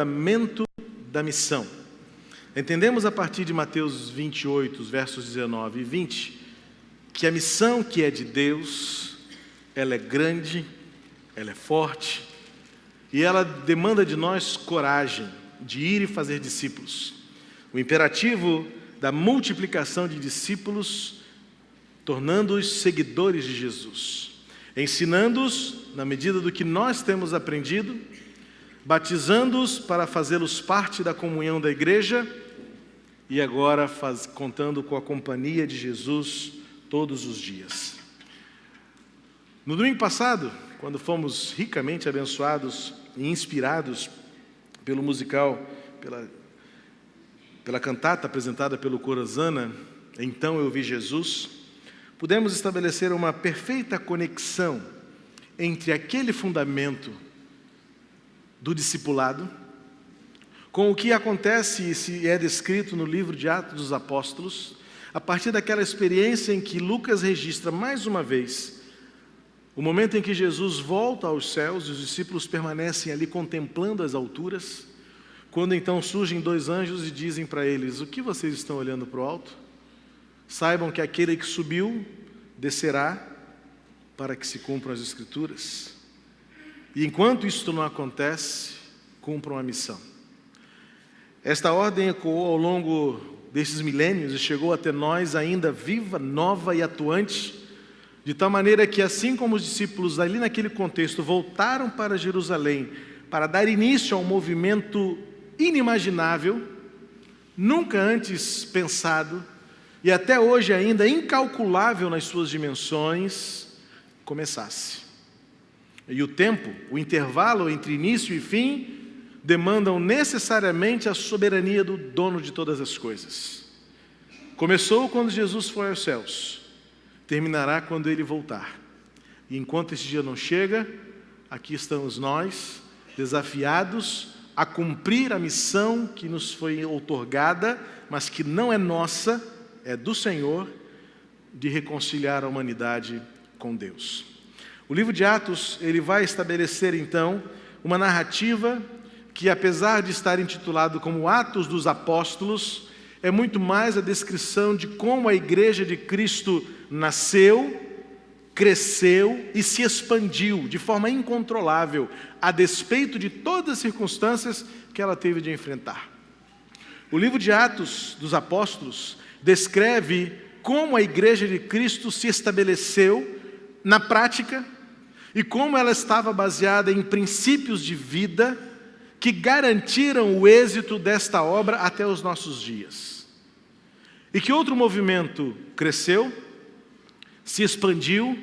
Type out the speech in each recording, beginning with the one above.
fundamento da missão. Entendemos a partir de Mateus 28, versos 19 e 20, que a missão que é de Deus, ela é grande, ela é forte, e ela demanda de nós coragem de ir e fazer discípulos. O imperativo da multiplicação de discípulos, tornando-os seguidores de Jesus, ensinando-os na medida do que nós temos aprendido, batizando-os para fazê-los parte da comunhão da igreja e agora contando com a companhia de Jesus todos os dias. No domingo passado, quando fomos ricamente abençoados e inspirados pelo musical, pela cantata apresentada pelo coro Hosana, Então Eu Vi Jesus, pudemos estabelecer uma perfeita conexão entre aquele fundamento do discipulado com o que acontece e se é descrito no livro de Atos dos Apóstolos, a partir daquela experiência em que Lucas registra mais uma vez o momento em que Jesus volta aos céus e os discípulos permanecem ali contemplando as alturas, quando então surgem dois anjos e dizem para eles: o que vocês estão olhando para o alto? Saibam que aquele que subiu descerá para que se cumpram as Escrituras. E enquanto isto não acontece, cumpram a missão. Esta ordem ecoou ao longo desses milênios e chegou até nós ainda viva, nova e atuante, de tal maneira que, assim como os discípulos ali naquele contexto voltaram para Jerusalém para dar início a um movimento inimaginável, nunca antes pensado e até hoje ainda incalculável nas suas dimensões, começasse. E o tempo, o intervalo entre início e fim, demandam necessariamente a soberania do dono de todas as coisas. Começou quando Jesus foi aos céus, terminará quando Ele voltar. E enquanto esse dia não chega, aqui estamos nós, desafiados a cumprir a missão que nos foi outorgada, mas que não é nossa, é do Senhor, de reconciliar a humanidade com Deus. O livro de Atos, ele vai estabelecer então uma narrativa que, apesar de estar intitulado como Atos dos Apóstolos, é muito mais a descrição de como a igreja de Cristo nasceu, cresceu e se expandiu de forma incontrolável, a despeito de todas as circunstâncias que ela teve de enfrentar. O livro de Atos dos Apóstolos descreve como a igreja de Cristo se estabeleceu na prática e como ela estava baseada em princípios de vida que garantiram o êxito desta obra até os nossos dias. E que outro movimento cresceu, se expandiu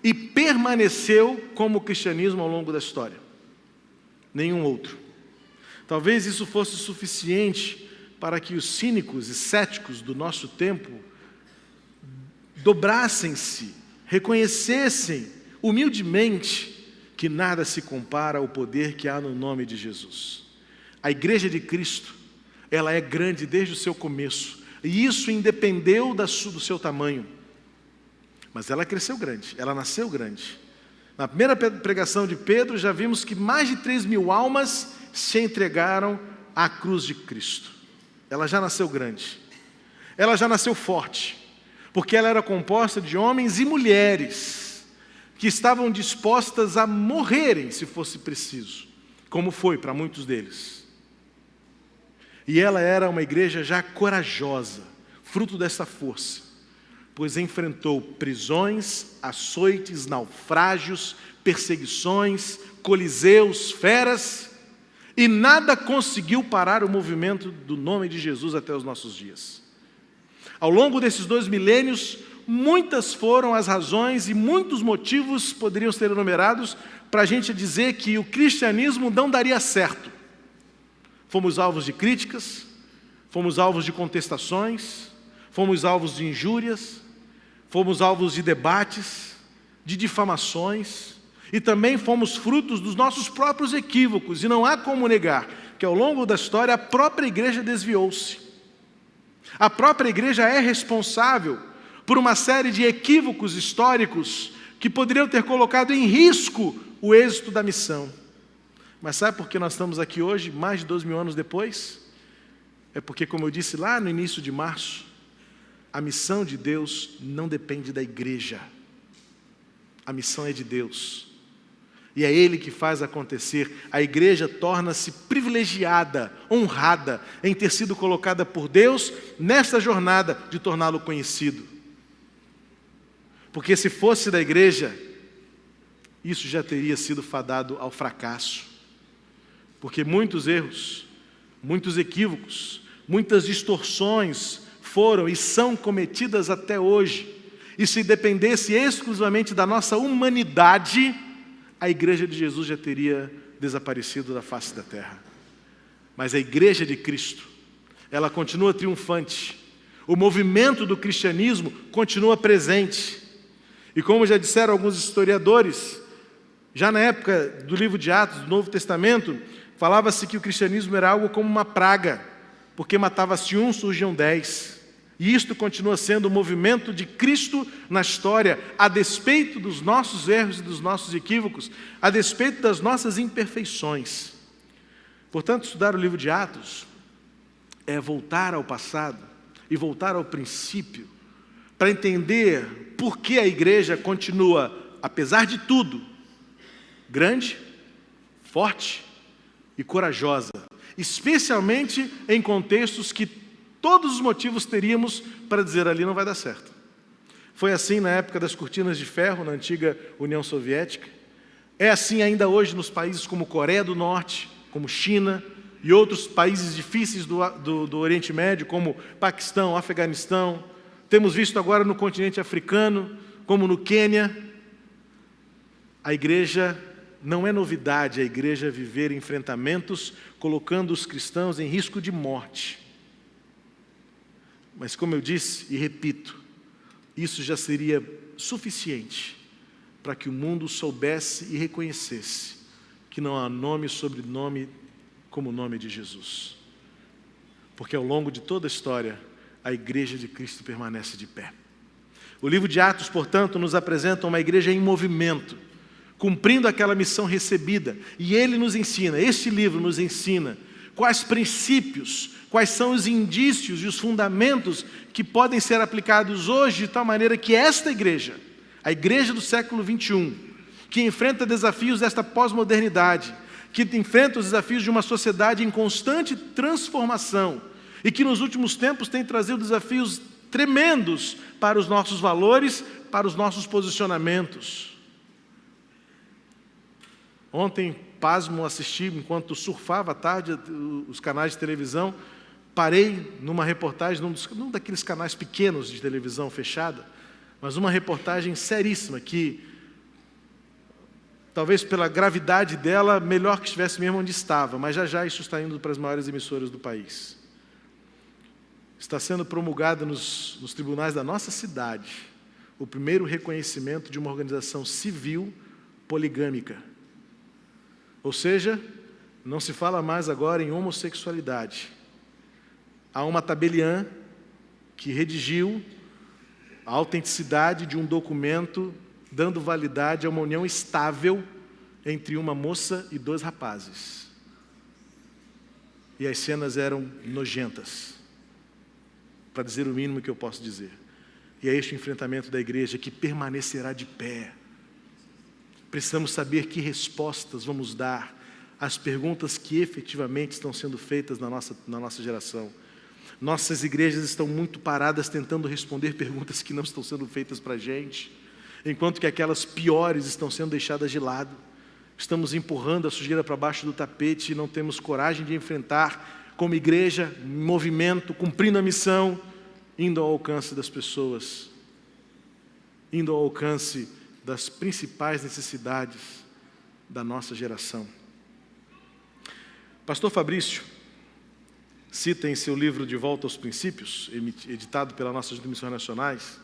e permaneceu como o cristianismo ao longo da história? Nenhum outro. Talvez isso fosse suficiente para que os cínicos e céticos do nosso tempo dobrassem-se, reconhecessem humildemente que nada se compara ao poder que há no nome de Jesus. A igreja de Cristo, ela é grande desde o seu começo, e isso independeu do seu tamanho. Mas ela cresceu grande, ela nasceu grande. Na primeira pregação de Pedro, já vimos que mais de 3.000 almas se entregaram à cruz de Cristo. Ela já nasceu grande, ela já nasceu forte, porque ela era composta de homens e mulheres que estavam dispostas a morrerem se fosse preciso, como foi para muitos deles. E ela era uma igreja já corajosa, fruto dessa força, pois enfrentou prisões, açoites, naufrágios, perseguições, coliseus, feras, e nada conseguiu parar o movimento do nome de Jesus até os nossos dias. Ao longo desses 2 milênios, muitas foram as razões e muitos motivos poderiam ser enumerados para a gente dizer que o cristianismo não daria certo. Fomos alvos de críticas, fomos alvos de contestações, fomos alvos de injúrias, fomos alvos de debates, de difamações, e também fomos frutos dos nossos próprios equívocos, e não há como negar que ao longo da história a própria igreja desviou-se. A própria igreja é responsável por uma série de equívocos históricos que poderiam ter colocado em risco o êxito da missão. Mas sabe por que nós estamos aqui hoje, mais de 2.000 anos depois? É porque, como eu disse lá no início de março, a missão de Deus não depende da igreja. A missão é de Deus. E é Ele que faz acontecer. A igreja torna-se privilegiada, honrada, em ter sido colocada por Deus nesta jornada de torná-lo conhecido. Porque se fosse da igreja, isso já teria sido fadado ao fracasso. Porque muitos erros, muitos equívocos, muitas distorções foram e são cometidas até hoje. E se dependesse exclusivamente da nossa humanidade, a igreja de Jesus já teria desaparecido da face da terra. Mas a igreja de Cristo, ela continua triunfante. O movimento do cristianismo continua presente. E como já disseram alguns historiadores, já na época do livro de Atos, do Novo Testamento, falava-se que o cristianismo era algo como uma praga, porque matava-se um, surgiam 10. E isto continua sendo o movimento de Cristo na história, a despeito dos nossos erros e dos nossos equívocos, a despeito das nossas imperfeições. Portanto, estudar o livro de Atos é voltar ao passado e voltar ao princípio, para entender por que a igreja continua, apesar de tudo, grande, forte e corajosa, especialmente em contextos que todos os motivos teríamos para dizer ali não vai dar certo. Foi assim na época das cortinas de ferro, na antiga União Soviética. É assim ainda hoje nos países como Coreia do Norte, como China e outros países difíceis do Oriente Médio, como Paquistão, Afeganistão. Temos visto agora no continente africano, como no Quênia. A igreja não é novidade, a igreja viver enfrentamentos, colocando os cristãos em risco de morte. Mas como eu disse e repito, isso já seria suficiente para que o mundo soubesse e reconhecesse que não há nome sobre nome como o nome de Jesus. Porque ao longo de toda a história, a igreja de Cristo permanece de pé. O livro de Atos, portanto, nos apresenta uma igreja em movimento, cumprindo aquela missão recebida. E ele nos ensina, este livro nos ensina, quais princípios, quais são os indícios e os fundamentos que podem ser aplicados hoje de tal maneira que esta igreja, a igreja do século 21, que enfrenta desafios desta pós-modernidade, que enfrenta os desafios de uma sociedade em constante transformação e que nos últimos tempos tem trazido desafios tremendos para os nossos valores, para os nossos posicionamentos. Ontem, pasmo, assisti, enquanto surfava à tarde os canais de televisão, parei numa reportagem, num daqueles canais pequenos de televisão fechada, mas uma reportagem seríssima, que talvez pela gravidade dela, melhor que estivesse mesmo onde estava, mas já isso está indo para as maiores emissoras do país. Está sendo promulgado nos tribunais da nossa cidade o primeiro reconhecimento de uma organização civil poligâmica. Ou seja, não se fala mais agora em homossexualidade. Há uma tabeliã que redigiu a autenticidade de um documento dando validade a uma união estável entre uma moça e 2 rapazes. E as cenas eram nojentas, para dizer o mínimo que eu posso dizer. E é este enfrentamento da igreja que permanecerá de pé. Precisamos saber que respostas vamos dar às perguntas que efetivamente estão sendo feitas na nossa geração. Nossas igrejas estão muito paradas tentando responder perguntas que não estão sendo feitas para a gente, enquanto que aquelas piores estão sendo deixadas de lado. Estamos empurrando a sujeira para baixo do tapete e não temos coragem de enfrentar como igreja, em movimento, cumprindo a missão, indo ao alcance das pessoas, indo ao alcance das principais necessidades da nossa geração. Pastor Fabrício cita em seu livro De Volta aos Princípios, editado pela nossa Junta de Missões Nacionais,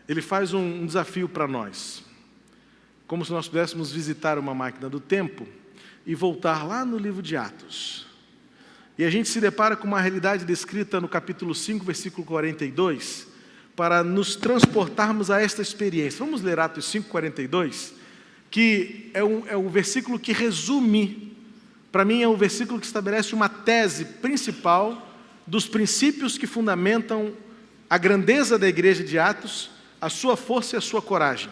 ele faz um desafio para nós, como se nós pudéssemos visitar uma máquina do tempo e voltar lá no livro de Atos. E a gente se depara com uma realidade descrita no capítulo 5, versículo 42, para nos transportarmos a esta experiência. Vamos ler Atos 5, 42, que é um versículo que resume Para mim é o versículo que estabelece uma tese principal dos princípios que fundamentam a grandeza da igreja de Atos, a sua força e a sua coragem.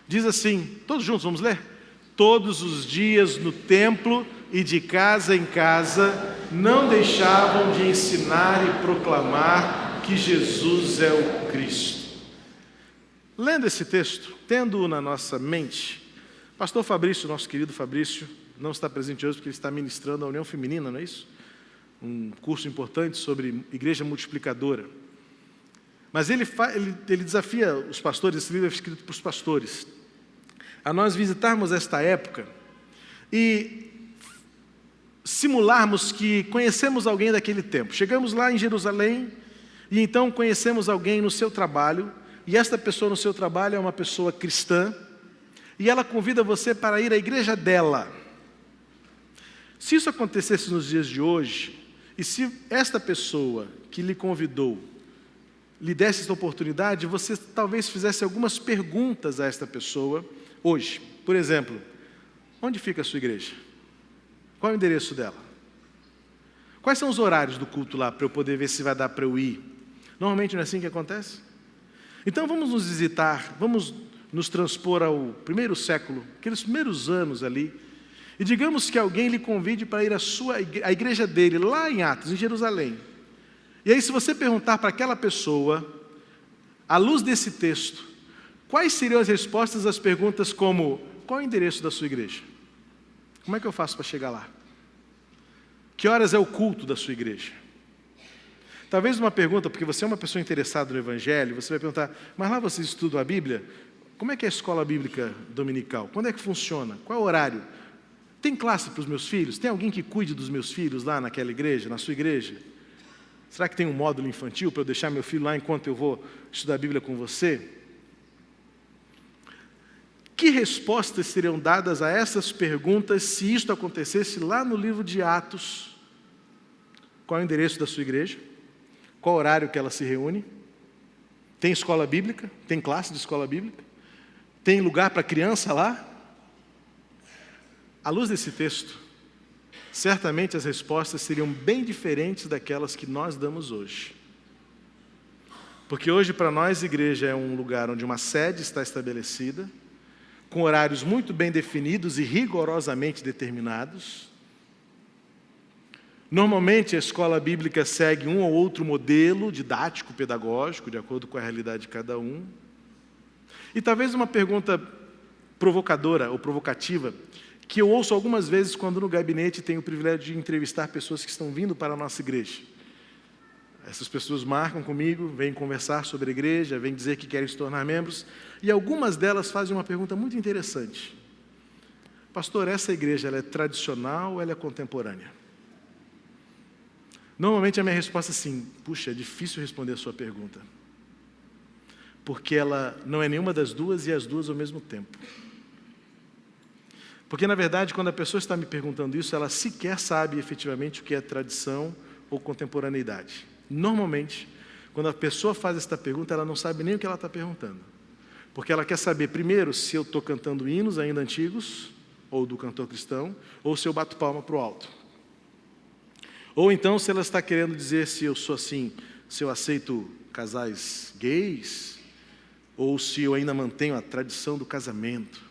Diz assim, todos juntos, vamos ler? Todos os dias no templo e de casa em casa, não deixavam de ensinar e proclamar que Jesus é o Cristo. Lendo esse texto, tendo-o na nossa mente, pastor Fabrício, nosso querido Fabrício, não está presente hoje porque ele está ministrando a União Feminina, não é isso? Um curso importante sobre igreja multiplicadora. Mas ele desafia os pastores, esse livro é escrito para os pastores, a nós visitarmos esta época e simularmos que conhecemos alguém daquele tempo. Chegamos lá em Jerusalém e então conhecemos alguém no seu trabalho, e esta pessoa no seu trabalho é uma pessoa cristã, e ela convida você para ir à igreja dela. Se isso acontecesse nos dias de hoje, e se esta pessoa que lhe convidou lhe desse essa oportunidade, você talvez fizesse algumas perguntas a esta pessoa hoje. Por exemplo, onde fica a sua igreja? Qual é o endereço dela? Quais são os horários do culto lá para eu poder ver se vai dar para eu ir? Normalmente não é assim que acontece? Então vamos nos visitar, vamos nos transpor ao primeiro século, aqueles primeiros anos ali, e digamos que alguém lhe convide para ir à igreja dele, lá em Atos, em Jerusalém. E aí se você perguntar para aquela pessoa, à luz desse texto, quais seriam as respostas às perguntas como, qual é o endereço da sua igreja? Como é que eu faço para chegar lá? Que horas é o culto da sua igreja? Talvez uma pergunta, porque você é uma pessoa interessada no Evangelho, você vai perguntar, mas lá vocês estudam a Bíblia? Como é que é a escola bíblica dominical? Quando é que funciona? Qual é o horário? Tem classe para os meus filhos? Tem alguém que cuide dos meus filhos lá naquela igreja, na sua igreja? Será que tem um módulo infantil para eu deixar meu filho lá enquanto eu vou estudar a Bíblia com você? Que respostas seriam dadas a essas perguntas se isto acontecesse lá no livro de Atos? Qual é o endereço da sua igreja? Qual horário que ela se reúne? Tem escola bíblica? Tem classe de escola bíblica? Tem lugar para criança lá? À luz desse texto, certamente as respostas seriam bem diferentes daquelas que nós damos hoje. Porque hoje para nós igreja é um lugar onde uma sede está estabelecida, com horários muito bem definidos e rigorosamente determinados. Normalmente a escola bíblica segue um ou outro modelo didático, pedagógico, de acordo com a realidade de cada um. E talvez uma pergunta provocadora ou provocativa, que eu ouço algumas vezes quando no gabinete tenho o privilégio de entrevistar pessoas que estão vindo para a nossa igreja. Essas pessoas marcam comigo, vêm conversar sobre a igreja, vêm dizer que querem se tornar membros, e algumas delas fazem uma pergunta muito interessante. Pastor, essa igreja ela é tradicional ou ela é contemporânea? Normalmente a minha resposta é assim, puxa, é difícil responder a sua pergunta. Porque ela não é nenhuma das duas e as duas ao mesmo tempo. Porque, na verdade, quando a pessoa está me perguntando isso, ela sequer sabe efetivamente o que é tradição ou contemporaneidade. Normalmente, quando a pessoa faz esta pergunta, ela não sabe nem o que ela está perguntando. Porque ela quer saber, primeiro, se eu estou cantando hinos ainda antigos, ou do cantor cristão, ou se eu bato palma para o alto. Ou então, se ela está querendo dizer se eu sou assim, se eu aceito casais gays, ou se eu ainda mantenho a tradição do casamento.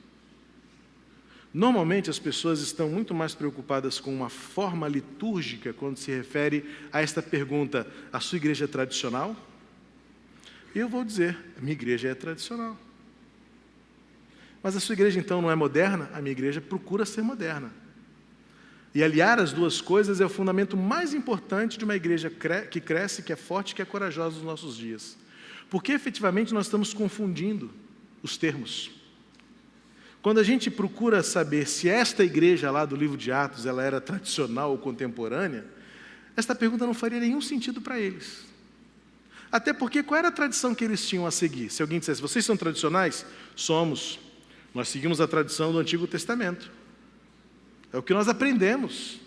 Normalmente as pessoas estão muito mais preocupadas com uma forma litúrgica quando se refere a esta pergunta, a sua igreja é tradicional? E eu vou dizer, a minha igreja é tradicional. Mas a sua igreja então não é moderna? A minha igreja procura ser moderna. E aliar as duas coisas é o fundamento mais importante de uma igreja que cresce, que é forte, que é corajosa nos nossos dias. Porque efetivamente nós estamos confundindo os termos. Quando a gente procura saber se esta igreja lá do livro de Atos, ela era tradicional ou contemporânea, esta pergunta não faria nenhum sentido para eles. Até porque qual era a tradição que eles tinham a seguir? Se alguém dissesse, vocês são tradicionais? Somos. Nós seguimos a tradição do Antigo Testamento. É o que nós aprendemos.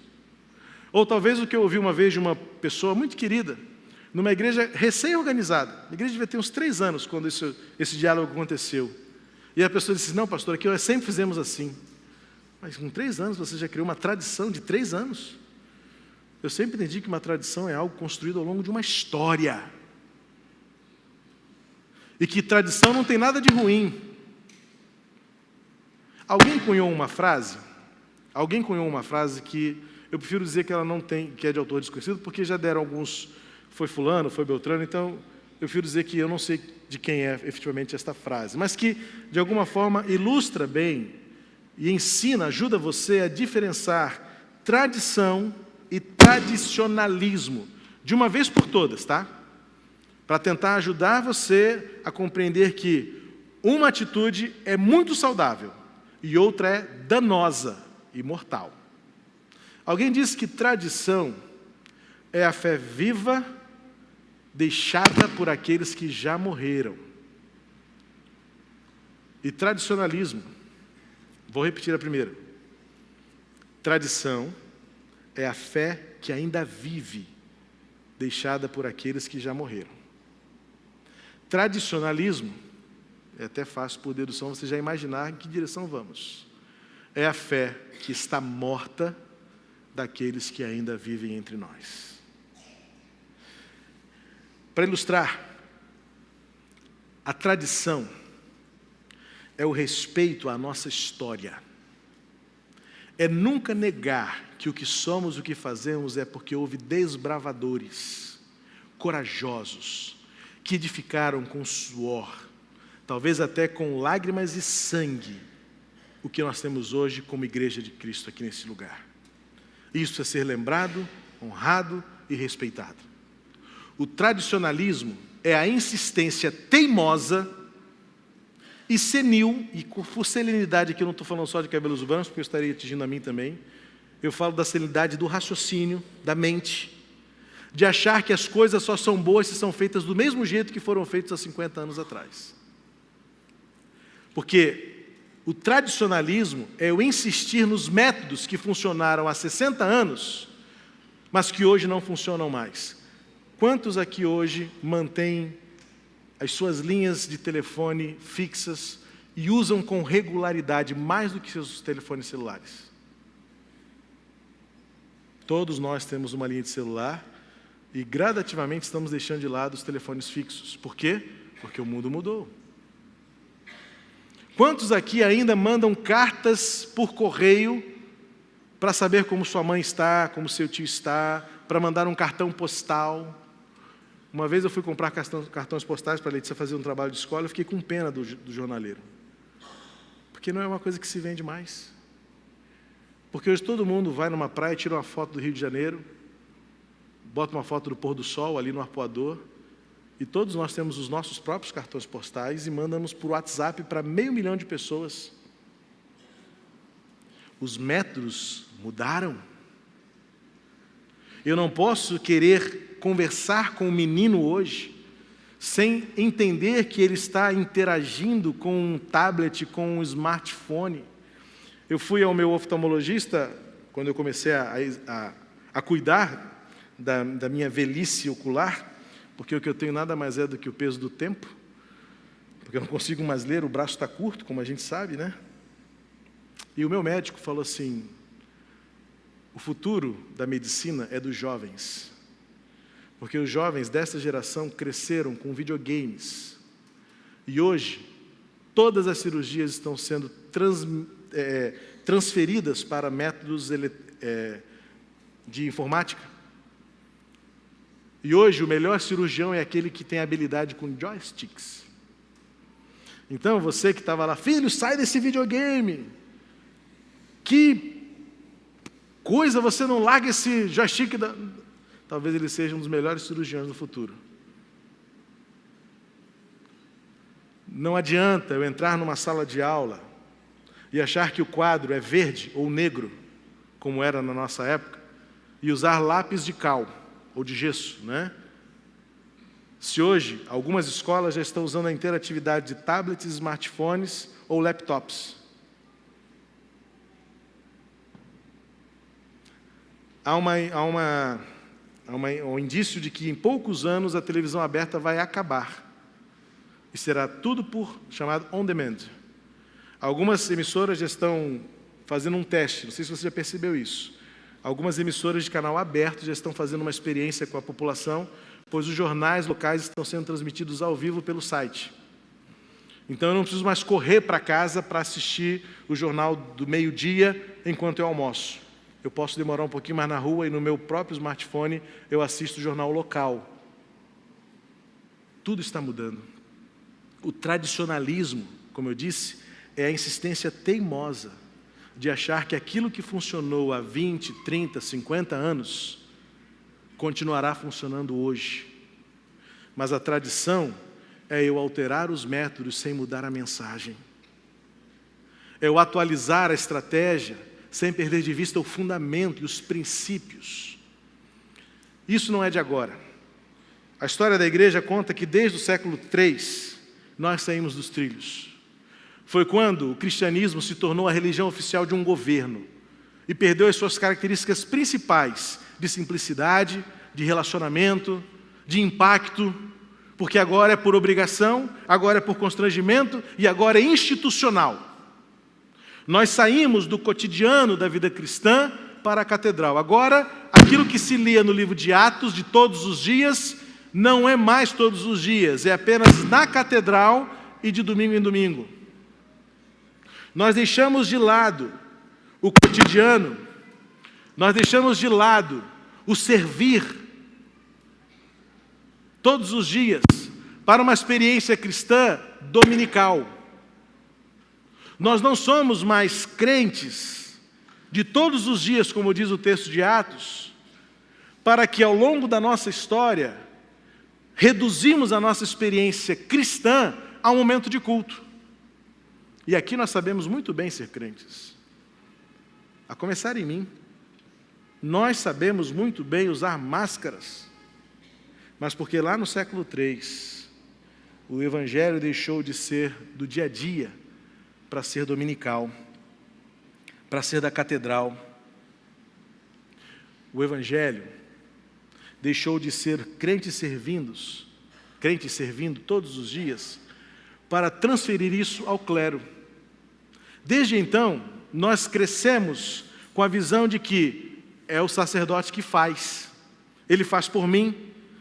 Ou talvez o que eu ouvi uma vez de uma pessoa muito querida, numa igreja recém-organizada. A igreja devia ter uns 3 anos quando esse diálogo aconteceu. E a pessoa disse, não pastor, aqui nós sempre fizemos assim. Mas com 3 anos você já criou uma tradição de 3 anos? Eu sempre entendi que uma tradição é algo construído ao longo de uma história. E que tradição não tem nada de ruim. Alguém cunhou uma frase? Alguém cunhou uma frase que eu prefiro dizer que ela não tem, que é de autor desconhecido, porque já deram alguns, foi fulano, foi Beltrano, então eu prefiro dizer que eu não sei de quem é efetivamente esta frase, mas que de alguma forma ilustra bem e ensina, ajuda você a diferenciar tradição e tradicionalismo, de uma vez por todas, tá? Para tentar ajudar você a compreender que uma atitude é muito saudável e outra é danosa e mortal. Alguém disse que tradição é a fé viva deixada por aqueles que já morreram. E tradicionalismo, vou repetir a primeira. Tradição é a fé que ainda vive, deixada por aqueles que já morreram. Tradicionalismo, é até fácil por dedução você já imaginar em que direção vamos. É a fé que está morta daqueles que ainda vivem entre nós. Para ilustrar, a tradição é o respeito à nossa história. É nunca negar que o que somos, o que fazemos é porque houve desbravadores, corajosos, que edificaram com suor, talvez até com lágrimas e sangue, o que nós temos hoje como Igreja de Cristo aqui nesse lugar. Isso é ser lembrado, honrado e respeitado. O tradicionalismo é a insistência teimosa e senil, e por serenidade aqui eu não estou falando só de cabelos brancos, porque eu estaria atingindo a mim também, eu falo da serenidade do raciocínio, da mente, de achar que as coisas só são boas se são feitas do mesmo jeito que foram feitas há 50 anos atrás. Porque o tradicionalismo é o insistir nos métodos que funcionaram há 60 anos, mas que hoje não funcionam mais. Quantos aqui hoje mantêm as suas linhas de telefone fixas e usam com regularidade mais do que seus telefones celulares? Todos nós temos uma linha de celular e gradativamente estamos deixando de lado os telefones fixos. Por quê? Porque o mundo mudou. Quantos aqui ainda mandam cartas por correio para saber como sua mãe está, como seu tio está, para mandar um cartão postal? Uma vez eu fui comprar cartões postais para a Letícia fazer um trabalho de escola, eu fiquei com pena do jornaleiro. Porque não é uma coisa que se vende mais. Porque hoje todo mundo vai numa praia, tira uma foto do Rio de Janeiro, bota uma foto do pôr do sol ali no arpoador, e todos nós temos os nossos próprios cartões postais e mandamos por WhatsApp para 500 mil de pessoas. Os métodos mudaram. Eu não posso querer conversar com o menino hoje sem entender que ele está interagindo com um tablet, com um smartphone. Eu fui ao meu oftalmologista, quando eu comecei a cuidar da minha velhice ocular, porque o que eu tenho nada mais é do que o peso do tempo, porque eu não consigo mais ler, o braço está curto, como a gente sabe, né? E o meu médico falou assim: o futuro da medicina é dos jovens, porque os jovens desta geração cresceram com videogames, e hoje todas as cirurgias estão sendo transferidas para métodos de informática. E hoje o melhor cirurgião é aquele que tem habilidade com joysticks. Então você que estava lá, filho, sai desse videogame. Que coisa, você não larga esse joystick. Talvez ele seja um dos melhores cirurgiões do futuro. Não adianta eu entrar numa sala de aula e achar que o quadro é verde ou negro, como era na nossa época, e usar lápis de cal ou de gesso, né? Se hoje algumas escolas já estão usando a interatividade de tablets, smartphones ou laptops. Há um indício de que em poucos anos a televisão aberta vai acabar. E será tudo chamado on demand. Algumas emissoras já estão fazendo um teste, não sei se você já percebeu isso. Algumas emissoras de canal aberto já estão fazendo uma experiência com a população, pois os jornais locais estão sendo transmitidos ao vivo pelo site. Então eu não preciso mais correr para casa para assistir o jornal do meio-dia enquanto eu almoço. Eu posso demorar um pouquinho mais na rua e no meu próprio smartphone eu assisto o jornal local. Tudo está mudando. O tradicionalismo, como eu disse, é a insistência teimosa de achar que aquilo que funcionou há 20, 30, 50 anos continuará funcionando hoje. Mas a tradição é eu alterar os métodos sem mudar a mensagem. É eu atualizar a estratégia sem perder de vista o fundamento e os princípios. Isso não é de agora. A história da igreja conta que desde o século III nós saímos dos trilhos. Foi quando o cristianismo se tornou a religião oficial de um governo e perdeu as suas características principais de simplicidade, de relacionamento, de impacto, porque agora é por obrigação, agora é por constrangimento e agora é institucional. Nós saímos do cotidiano da vida cristã para a catedral. Agora, aquilo que se lia no livro de Atos de todos os dias, não é mais todos os dias, é apenas na catedral e de domingo em domingo. Nós deixamos de lado o cotidiano, nós deixamos de lado o servir todos os dias para uma experiência cristã dominical. Nós não somos mais crentes de todos os dias, como diz o texto de Atos, para que ao longo da nossa história reduzimos a nossa experiência cristã a um momento de culto. E aqui nós sabemos muito bem ser crentes. A começar em mim. Nós sabemos muito bem usar máscaras. Mas porque lá no século III, o Evangelho deixou de ser do dia a dia para ser dominical, para ser da catedral. O Evangelho deixou de ser crentes servindo todos os dias, para transferir isso ao clero. Desde então, nós crescemos com a visão de que é o sacerdote que faz. Ele faz por mim,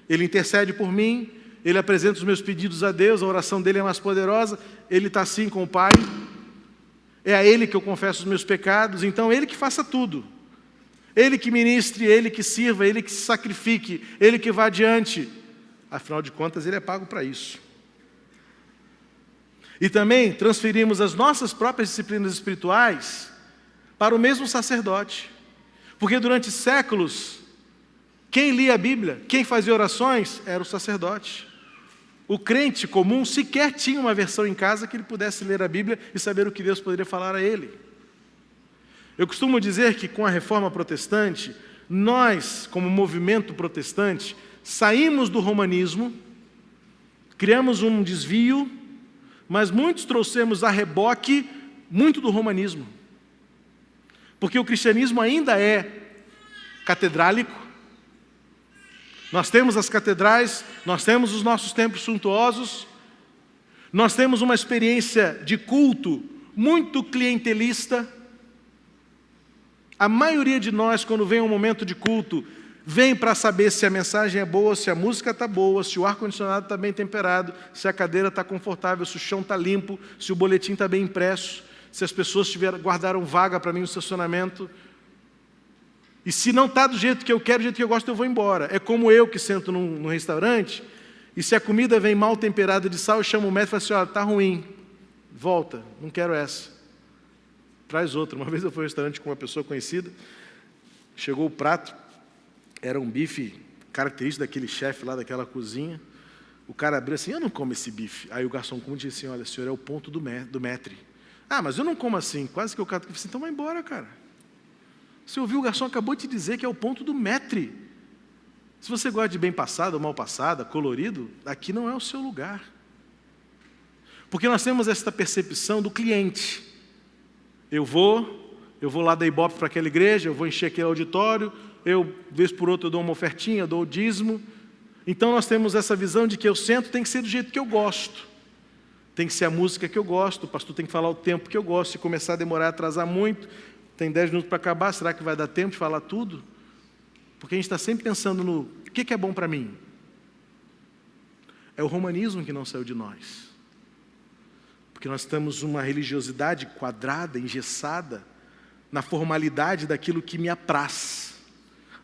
ele intercede por mim, ele apresenta os meus pedidos a Deus, a oração dele é mais poderosa, ele está assim com o Pai, é a ele que eu confesso os meus pecados, então ele que faça tudo. Ele que ministre, ele que sirva, ele que se sacrifique, ele que vá adiante. Afinal de contas, ele é pago para isso. E também transferimos as nossas próprias disciplinas espirituais para o mesmo sacerdote. Porque durante séculos, quem lia a Bíblia, quem fazia orações, era o sacerdote. O crente comum sequer tinha uma versão em casa que ele pudesse ler a Bíblia e saber o que Deus poderia falar a ele. Eu costumo dizer que com a reforma protestante, nós, como movimento protestante, saímos do romanismo, criamos um desvio, mas muitos trouxemos a reboque muito do romanismo. Porque o cristianismo ainda é catedrálico. Nós temos as catedrais, nós temos os nossos templos suntuosos, nós temos uma experiência de culto muito clientelista. A maioria de nós, quando vem um momento de culto, vem para saber se a mensagem é boa, se a música está boa, se o ar-condicionado está bem temperado, se a cadeira está confortável, se o chão está limpo, se o boletim está bem impresso, se as pessoas guardaram vaga para mim no estacionamento. E se não está do jeito que eu quero, do jeito que eu gosto, eu vou embora. É como eu que sento num restaurante, e se a comida vem mal temperada de sal, eu chamo o médico e falo assim, olha, está ruim, volta, não quero essa. Traz outra. Uma vez eu fui ao restaurante com uma pessoa conhecida, chegou o prato, era um bife característico daquele chefe lá daquela cozinha. O cara abriu assim, eu não como esse bife. Aí o garçom disse assim, olha, senhor, é o ponto do maître. Ah, mas eu não como assim. Quase que o cara disse, então vai embora, cara. Você ouviu, o garçom acabou de te dizer que é o ponto do maître. Se você gosta de bem passado ou mal passada, colorido, aqui não é o seu lugar. Porque nós temos esta percepção do cliente. Eu vou lá dar ibope para aquela igreja, eu vou encher aquele auditório, eu, vez por outra, eu dou uma ofertinha, eu dou o dízimo. Então nós temos essa visão de que eu sento, tem que ser do jeito que eu gosto. Tem que ser a música que eu gosto, o pastor tem que falar o tempo que eu gosto. Se começar a demorar, atrasar muito, tem 10 minutos para acabar, será que vai dar tempo de falar tudo? Porque a gente está sempre pensando no que é bom para mim. É o romanismo que não saiu de nós. Porque nós temos uma religiosidade quadrada, engessada, na formalidade daquilo que me apraz,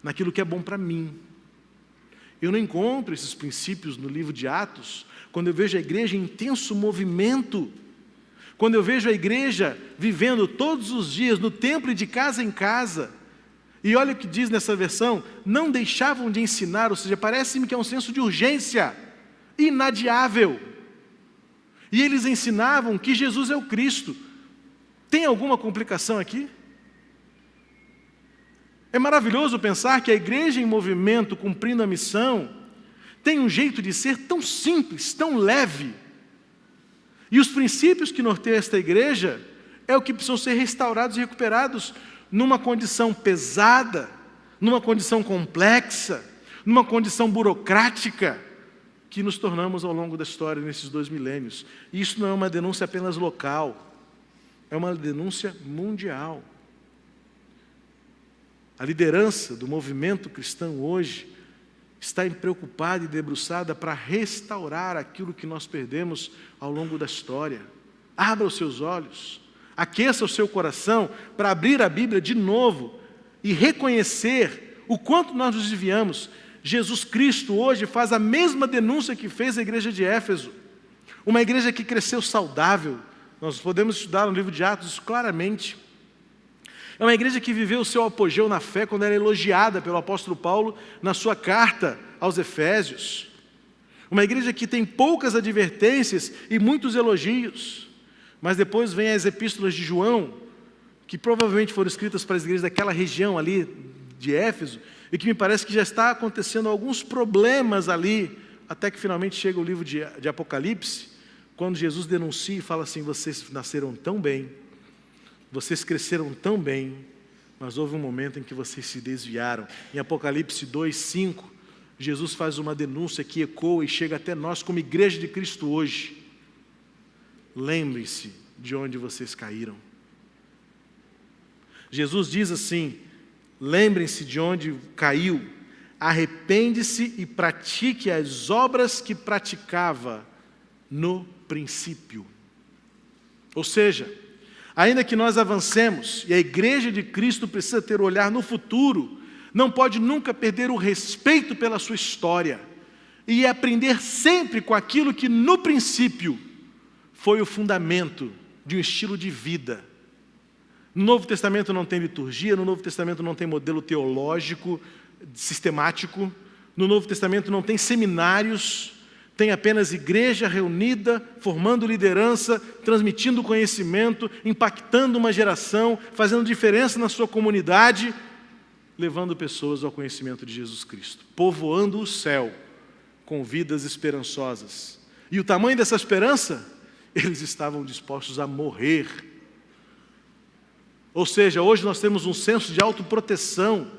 naquilo que é bom para mim. Eu não encontro esses princípios no livro de Atos, quando eu vejo a igreja em intenso movimento, quando eu vejo a igreja vivendo todos os dias no templo e de casa em casa. E olha o que diz nessa versão: não deixavam de ensinar, ou seja, parece-me que é um senso de urgência inadiável. E eles ensinavam que Jesus é o Cristo. Tem alguma complicação aqui? É maravilhoso pensar que a igreja em movimento, cumprindo a missão, tem um jeito de ser tão simples, tão leve. E os princípios que norteiam esta igreja é o que precisam ser restaurados e recuperados numa condição pesada, numa condição complexa, numa condição burocrática, que nos tornamos ao longo da história nesses 2 milênios. E isso não é uma denúncia apenas local, é uma denúncia mundial. A liderança do movimento cristão hoje está preocupada e debruçada para restaurar aquilo que nós perdemos ao longo da história. Abra os seus olhos, aqueça o seu coração para abrir a Bíblia de novo e reconhecer o quanto nós nos desviamos. Jesus Cristo hoje faz a mesma denúncia que fez a igreja de Éfeso. Uma igreja que cresceu saudável. Nós podemos estudar no livro de Atos isso claramente. É uma igreja que viveu o seu apogeu na fé quando era elogiada pelo apóstolo Paulo na sua carta aos Efésios. Uma igreja que tem poucas advertências e muitos elogios. Mas depois vem as epístolas de João, que provavelmente foram escritas para as igrejas daquela região ali de Éfeso, e que me parece que já está acontecendo alguns problemas ali, até que finalmente chega o livro de Apocalipse, quando Jesus denuncia e fala assim: vocês nasceram tão bem, vocês cresceram tão bem, mas houve um momento em que vocês se desviaram. Em Apocalipse 2:5, Jesus faz uma denúncia que ecoa e chega até nós como igreja de Cristo hoje. Lembre-se de onde vocês caíram. Jesus diz assim: lembrem-se de onde caiu, arrepende-se e pratique as obras que praticava no princípio. Ou seja, ainda que nós avancemos, e a igreja de Cristo precisa ter o olhar no futuro, não pode nunca perder o respeito pela sua história, e aprender sempre com aquilo que no princípio foi o fundamento de um estilo de vida. No Novo Testamento não tem liturgia, no Novo Testamento não tem modelo teológico, sistemático, no Novo Testamento não tem seminários, tem apenas igreja reunida, formando liderança, transmitindo conhecimento, impactando uma geração, fazendo diferença na sua comunidade, levando pessoas ao conhecimento de Jesus Cristo, povoando o céu com vidas esperançosas. E o tamanho dessa esperança? Eles estavam dispostos a morrer. Ou seja, hoje nós temos um senso de autoproteção.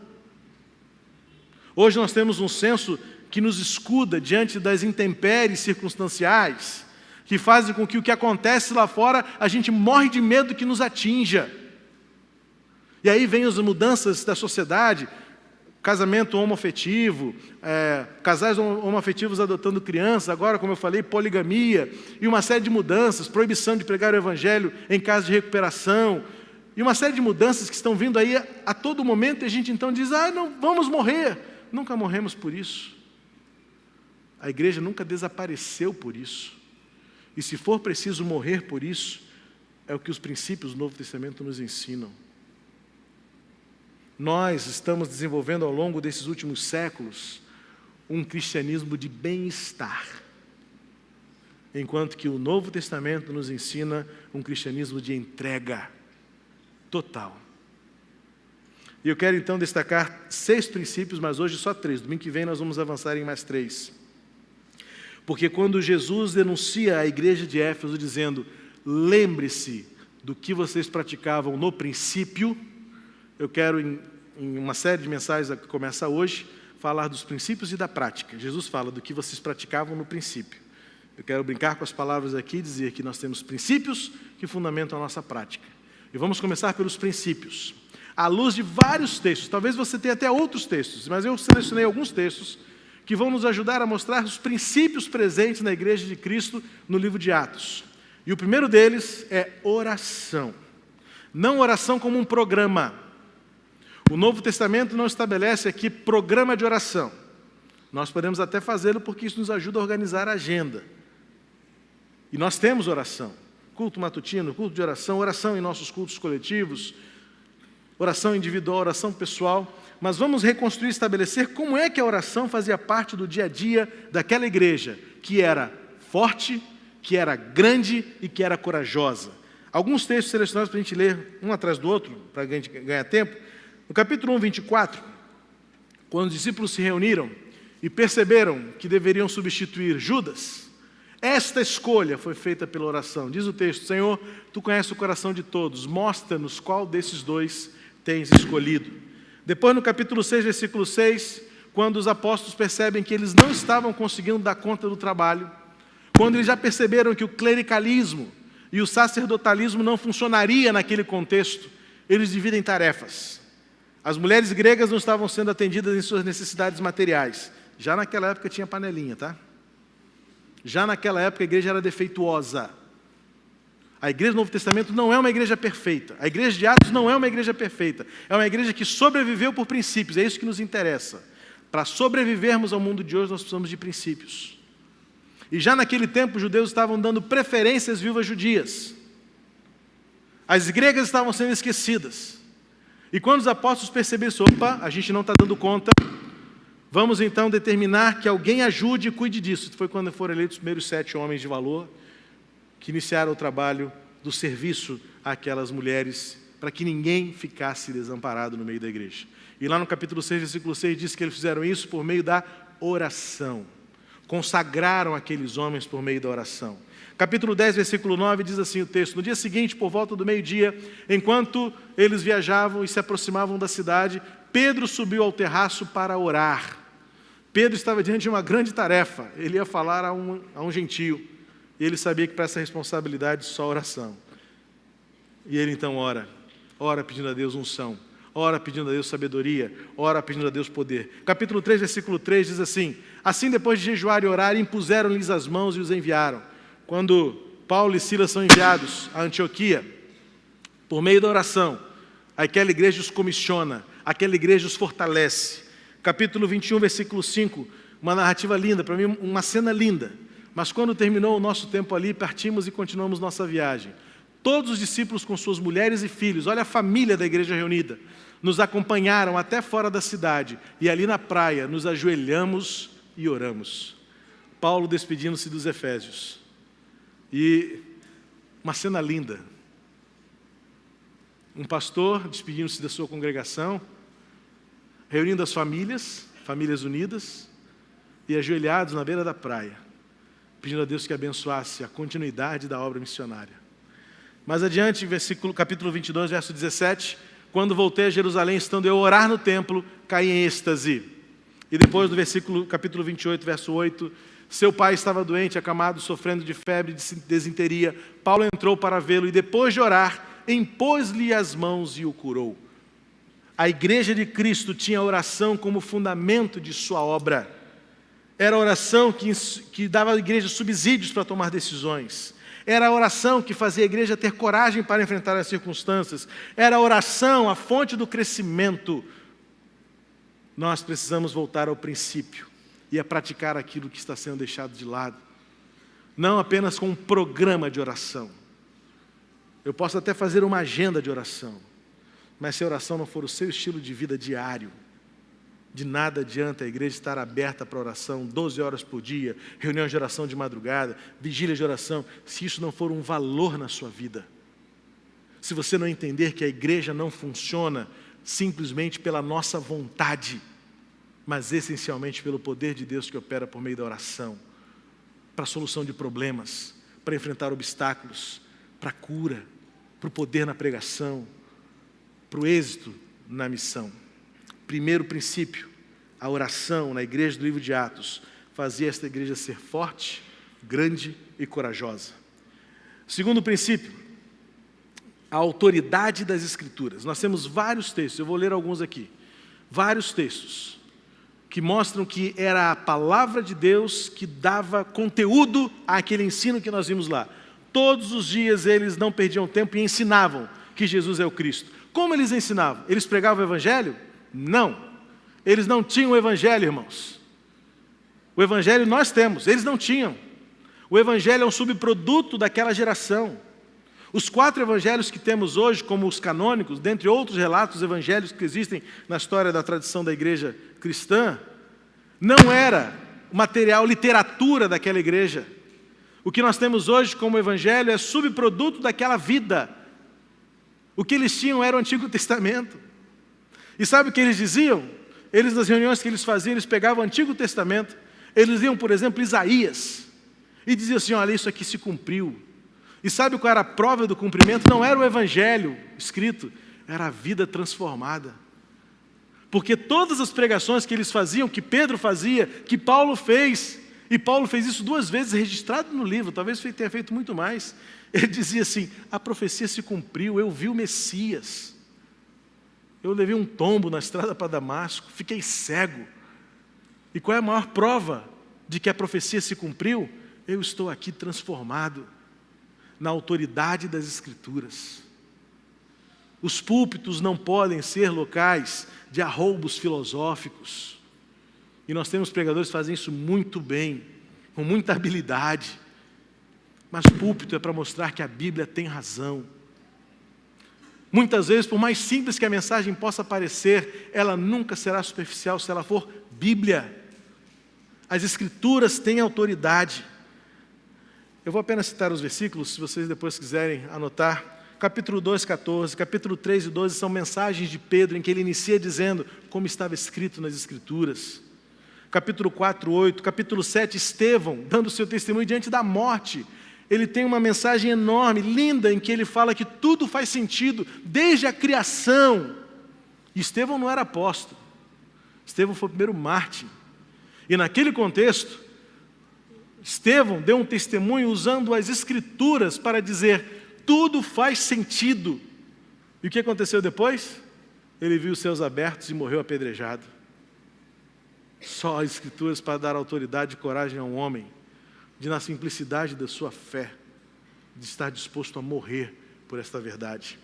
Hoje nós temos um senso que nos escuda diante das intempéries circunstanciais, que fazem com que o que acontece lá fora, a gente morre de medo que nos atinja. E aí vem as mudanças da sociedade, casamento homoafetivo, casais homoafetivos adotando crianças, agora, como eu falei, poligamia, e uma série de mudanças, proibição de pregar o evangelho em caso de recuperação, e uma série de mudanças que estão vindo aí a todo momento, e a gente então diz: não, vamos morrer. Nunca morremos por isso. A igreja nunca desapareceu por isso. E se for preciso morrer por isso, é o que os princípios do Novo Testamento nos ensinam. Nós estamos desenvolvendo ao longo desses últimos séculos um cristianismo de bem-estar, enquanto que o Novo Testamento nos ensina um cristianismo de entrega total. E eu quero então destacar 6 princípios, mas hoje só 3. Domingo que vem nós vamos avançar em mais 3. Porque quando Jesus denuncia a igreja de Éfeso dizendo: lembre-se do que vocês praticavam no princípio, eu quero em uma série de mensagens que começa hoje, falar dos princípios e da prática. Jesus fala do que vocês praticavam no princípio. Eu quero brincar com as palavras aqui e dizer que nós temos princípios que fundamentam a nossa prática. E vamos começar pelos princípios. à luz de vários textos. Talvez você tenha até outros textos, mas eu selecionei alguns textos que vão nos ajudar a mostrar os princípios presentes na Igreja de Cristo no livro de Atos. E o primeiro deles é oração. Não oração como um programa. O Novo Testamento não estabelece aqui programa de oração. Nós podemos até fazê-lo porque isso nos ajuda a organizar a agenda. E nós temos oração. Culto matutino, culto de oração, oração em nossos cultos coletivos, oração individual, oração pessoal. Mas vamos reconstruir e estabelecer como é que a oração fazia parte do dia a dia daquela igreja, que era forte, que era grande e que era corajosa. Alguns textos selecionados para a gente ler um atrás do outro, para a gente ganhar tempo. No capítulo 1, 24, quando os discípulos se reuniram e perceberam que deveriam substituir Judas, esta escolha foi feita pela oração. Diz o texto: Senhor, Tu conheces o coração de todos, mostra-nos qual desses dois tens escolhido. Depois, no capítulo 6, versículo 6, quando os apóstolos percebem que eles não estavam conseguindo dar conta do trabalho, quando eles já perceberam que o clericalismo e o sacerdotalismo não funcionaria naquele contexto, eles dividem tarefas. As mulheres gregas não estavam sendo atendidas em suas necessidades materiais. Já naquela época tinha panelinha, tá? Já naquela época a igreja era defeituosa. A igreja do Novo Testamento não é uma igreja perfeita. A igreja de Atos não é uma igreja perfeita. É uma igreja que sobreviveu por princípios. É isso que nos interessa. Para sobrevivermos ao mundo de hoje, nós precisamos de princípios. E já naquele tempo, os judeus estavam dando preferência às viúvas judias. As gregas estavam sendo esquecidas. E quando os apóstolos perceberam isso, opa, a gente não está dando conta, vamos então determinar que alguém ajude e cuide disso. Foi quando foram eleitos os primeiros 7 homens de valor, que iniciaram o trabalho do serviço àquelas mulheres, para que ninguém ficasse desamparado no meio da igreja. E lá no capítulo 6, versículo 6, diz que eles fizeram isso por meio da oração. Consagraram aqueles homens por meio da oração. Capítulo 10, versículo 9, diz assim o texto: no dia seguinte, por volta do meio-dia, enquanto eles viajavam e se aproximavam da cidade, Pedro subiu ao terraço para orar. Pedro estava diante de uma grande tarefa. Ele ia falar a um gentio. E ele sabia que para essa responsabilidade só oração. E ele então ora pedindo a Deus unção, ora pedindo a Deus sabedoria, ora pedindo a Deus poder. Capítulo 3, versículo 3 diz assim: assim, depois de jejuar e orar, impuseram-lhes as mãos e os enviaram. Quando Paulo e Silas são enviados a Antioquia, por meio da oração, aquela igreja os comissiona, aquela igreja os fortalece. Capítulo 21, versículo 5, uma narrativa linda, para mim uma cena linda. Mas quando terminou o nosso tempo ali, partimos e continuamos nossa viagem. Todos os discípulos com suas mulheres e filhos, olha a família da igreja reunida, nos acompanharam até fora da cidade, e ali na praia nos ajoelhamos e oramos. Paulo despedindo-se dos Efésios. E uma cena linda. Um pastor despedindo-se da sua congregação, reunindo as famílias unidas, e ajoelhados na beira da praia, pedindo a Deus que abençoasse a continuidade da obra missionária. Mais adiante, capítulo 22, verso 17, quando voltei a Jerusalém, estando eu a orar no templo, caí em êxtase. E depois do capítulo 28, verso 8, seu pai estava doente, acamado, sofrendo de febre, de desinteria. Paulo entrou para vê-lo e depois de orar, impôs-lhe as mãos e o curou. A igreja de Cristo tinha a oração como fundamento de sua obra. Era a oração que dava à igreja subsídios para tomar decisões. Era a oração que fazia a igreja ter coragem para enfrentar as circunstâncias. Era a oração a fonte do crescimento. Nós precisamos voltar ao princípio e a praticar aquilo que está sendo deixado de lado. Não apenas com um programa de oração. Eu posso até fazer uma agenda de oração, mas se a oração não for o seu estilo de vida diário, de nada adianta a igreja estar aberta para oração 12 horas por dia, reunião de oração de madrugada, vigília de oração, se isso não for um valor na sua vida. Se você não entender que a igreja não funciona simplesmente pela nossa vontade, mas essencialmente pelo poder de Deus que opera por meio da oração, para a solução de problemas, para enfrentar obstáculos, para a cura, para o poder na pregação, para o êxito na missão. Primeiro princípio, a oração na igreja do livro de Atos fazia esta igreja ser forte, grande e corajosa. Segundo princípio, a autoridade das Escrituras. Nós temos vários textos, eu vou ler alguns aqui. Vários textos que mostram que era a palavra de Deus que dava conteúdo àquele ensino que nós vimos lá. Todos os dias eles não perdiam tempo e ensinavam que Jesus é o Cristo. Como eles ensinavam? Eles pregavam o Evangelho? Não. Eles não tinham o Evangelho, irmãos. O Evangelho nós temos, eles não tinham. O Evangelho é um subproduto daquela geração. Os 4 evangelhos que temos hoje, como os canônicos, dentre outros relatos evangélicos que existem na história da tradição da igreja cristã, não era material, literatura daquela igreja. O que nós temos hoje como evangelho é subproduto daquela vida. O que eles tinham era o Antigo Testamento. E sabe o que eles diziam? Eles, nas reuniões que eles faziam, eles pegavam o Antigo Testamento, eles liam, por exemplo, Isaías, e diziam assim, olha, isso aqui se cumpriu. E sabe qual era a prova do cumprimento? Não era o evangelho escrito, era a vida transformada. Porque todas as pregações que eles faziam, que Pedro fazia, que Paulo fez, e Paulo fez isso 2 vezes, registrado no livro, talvez tenha feito muito mais. Ele dizia assim, a profecia se cumpriu, eu vi o Messias. Eu levei um tombo na estrada para Damasco, fiquei cego. E qual é a maior prova de que a profecia se cumpriu? Eu estou aqui transformado na autoridade das Escrituras. Os púlpitos não podem ser locais de arroubos filosóficos. E nós temos pregadores que fazem isso muito bem, com muita habilidade. Mas púlpito é para mostrar que a Bíblia tem razão. Muitas vezes, por mais simples que a mensagem possa parecer, ela nunca será superficial se ela for Bíblia. As Escrituras têm autoridade. Eu vou apenas citar os versículos, se vocês depois quiserem anotar. Capítulo 2, 14, capítulo 3 e 12 são mensagens de Pedro, em que ele inicia dizendo como estava escrito nas Escrituras. Capítulo 4, 8, capítulo 7, Estevão, dando seu testemunho diante da morte. Ele tem uma mensagem enorme, linda, em que ele fala que tudo faz sentido, desde a criação. E Estevão não era apóstolo. Estevão foi o primeiro mártir. E naquele contexto, Estevão deu um testemunho usando as Escrituras para dizer, tudo faz sentido. E o que aconteceu depois? Ele viu os céus abertos e morreu apedrejado. Só as Escrituras para dar autoridade e coragem a um homem, de na simplicidade da sua fé, de estar disposto a morrer por esta verdade.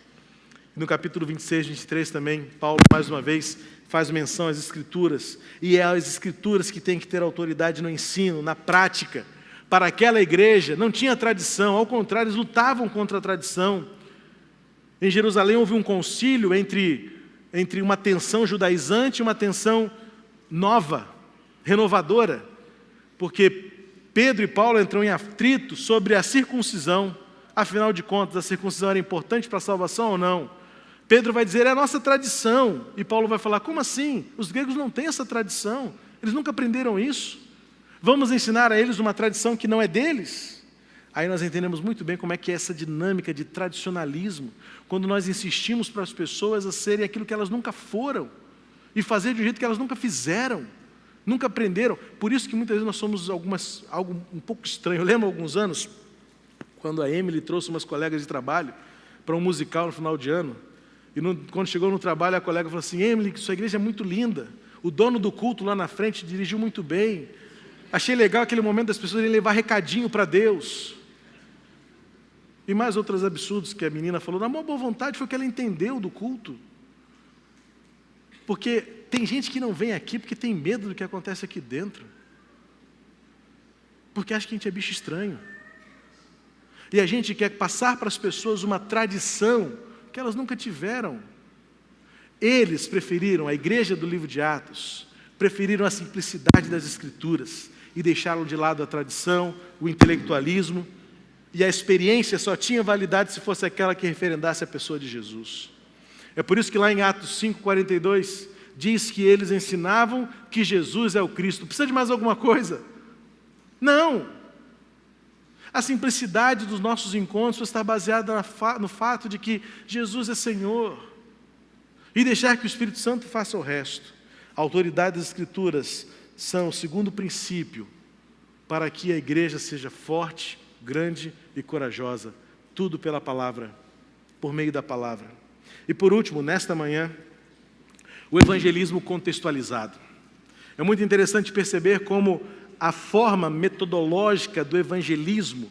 No capítulo 26, 23 também, Paulo mais uma vez faz menção às Escrituras, e é as Escrituras que têm que ter autoridade no ensino, na prática. Para aquela igreja não tinha tradição, ao contrário, eles lutavam contra a tradição. Em Jerusalém houve um concílio entre uma tensão judaizante e uma tensão nova, renovadora, porque Pedro e Paulo entram em atrito sobre a circuncisão. Afinal de contas, a circuncisão era importante para a salvação ou não? Pedro vai dizer, é a nossa tradição. E Paulo vai falar, como assim? Os gregos não têm essa tradição. Eles nunca aprenderam isso. Vamos ensinar a eles uma tradição que não é deles? Aí nós entendemos muito bem como é que é essa dinâmica de tradicionalismo, quando nós insistimos para as pessoas a serem aquilo que elas nunca foram, e fazer de um jeito que elas nunca fizeram, nunca aprenderam. Por isso que muitas vezes nós somos algo um pouco estranho. Eu lembro há alguns anos, quando a Emily trouxe umas colegas de trabalho para um musical no final de ano, e quando chegou no trabalho, a colega falou assim, Emily, sua igreja é muito linda, o dono do culto lá na frente dirigiu muito bem, achei legal aquele momento das pessoas irem levar recadinho para Deus. E mais outros absurdos que a menina falou, na maior boa vontade, foi o que ela entendeu do culto. Porque tem gente que não vem aqui porque tem medo do que acontece aqui dentro. Porque acha que a gente é bicho estranho. E a gente quer passar para as pessoas uma tradição que elas nunca tiveram. Eles preferiram, a igreja do livro de Atos, preferiram a simplicidade das Escrituras e deixaram de lado a tradição, o intelectualismo, e a experiência só tinha validade se fosse aquela que referendasse a pessoa de Jesus. É por isso que lá em Atos 5:42 diz que eles ensinavam que Jesus é o Cristo. Precisa de mais alguma coisa? Não! A simplicidade dos nossos encontros está baseada no fato de que Jesus é Senhor. E deixar que o Espírito Santo faça o resto. A autoridade das Escrituras são o segundo princípio para que a igreja seja forte, grande e corajosa. Tudo pela palavra. por meio da palavra. E por último, nesta manhã, o evangelismo contextualizado. É muito interessante perceber como a forma metodológica do evangelismo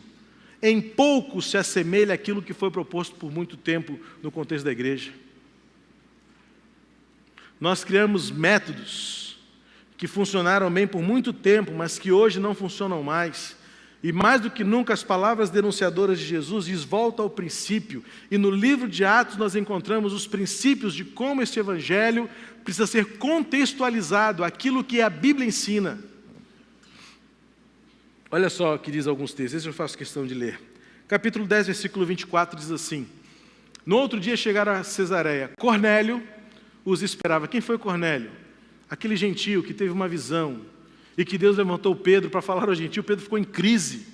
em pouco se assemelha àquilo que foi proposto por muito tempo no contexto da igreja. Nós criamos métodos que funcionaram bem por muito tempo, mas que hoje não funcionam mais. E mais do que nunca, as palavras denunciadoras de Jesus diz: volta ao princípio. E no livro de Atos nós encontramos os princípios de como este evangelho precisa ser contextualizado, aquilo que a Bíblia ensina. Olha só o que diz alguns textos, esse eu faço questão de ler. Capítulo 10, versículo 24 diz assim: no outro dia chegaram a Cesareia. Cornélio os esperava. Quem foi Cornélio? Aquele gentio que teve uma visão e que Deus levantou Pedro para falar ao gentio. Pedro ficou em crise.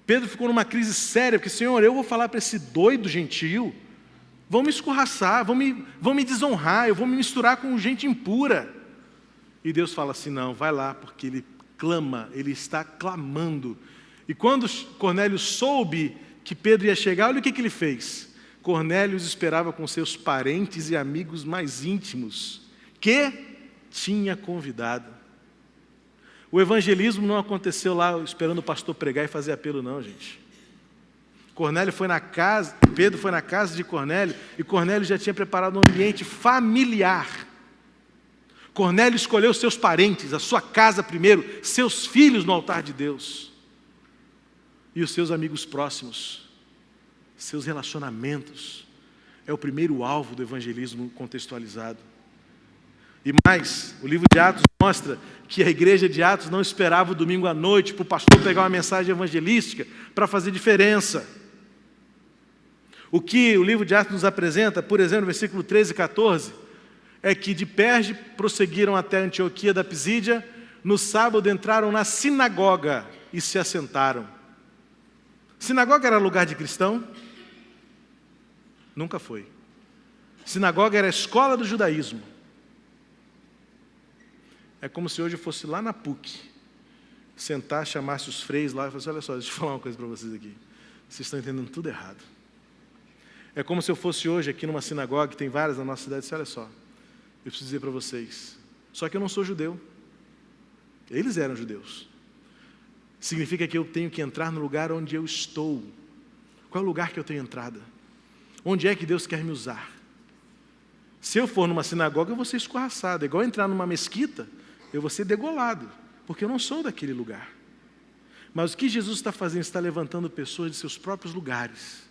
Pedro ficou numa crise séria, porque: Senhor, eu vou falar para esse doido gentio, vão me escorraçar, vão me desonrar, eu vou me misturar com gente impura. E Deus fala assim: não, vai lá, porque ele clama, ele está clamando. E quando Cornélio soube que Pedro ia chegar, olha o que ele fez. Cornélio os esperava com seus parentes e amigos mais íntimos, que tinha convidado. O evangelismo não aconteceu lá esperando o pastor pregar e fazer apelo, não, gente. Pedro foi na casa de Cornélio, e Cornélio já tinha preparado um ambiente familiar. Cornélio escolheu seus parentes, a sua casa primeiro, seus filhos no altar de Deus, e os seus amigos próximos, seus relacionamentos. É o primeiro alvo do evangelismo contextualizado. E mais, o livro de Atos mostra que a igreja de Atos não esperava o domingo à noite para o pastor pegar uma mensagem evangelística para fazer diferença. O que o livro de Atos nos apresenta, por exemplo, no versículo 13 e 14, é que de Perge prosseguiram até Antioquia da Pisídia, no sábado entraram na sinagoga e se assentaram. Sinagoga era lugar de cristão? Nunca foi. Sinagoga era a escola do judaísmo. É como se hoje eu fosse lá na PUC, sentar, chamasse os freios lá e falasse: olha só, deixa eu falar uma coisa para vocês aqui. Vocês estão entendendo tudo errado. É como se eu fosse hoje aqui numa sinagoga, que tem várias na nossa cidade, e disse: olha só, eu preciso dizer para vocês, só que eu não sou judeu. Eles eram judeus. Significa que eu tenho que entrar no lugar onde eu estou. Qual é o lugar que eu tenho entrada? Onde é que Deus quer me usar? Se eu for numa sinagoga, eu vou ser escorraçado. É igual entrar numa mesquita, eu vou ser degolado, porque eu não sou daquele lugar. Mas o que Jesus está fazendo? Está levantando pessoas de seus próprios lugares,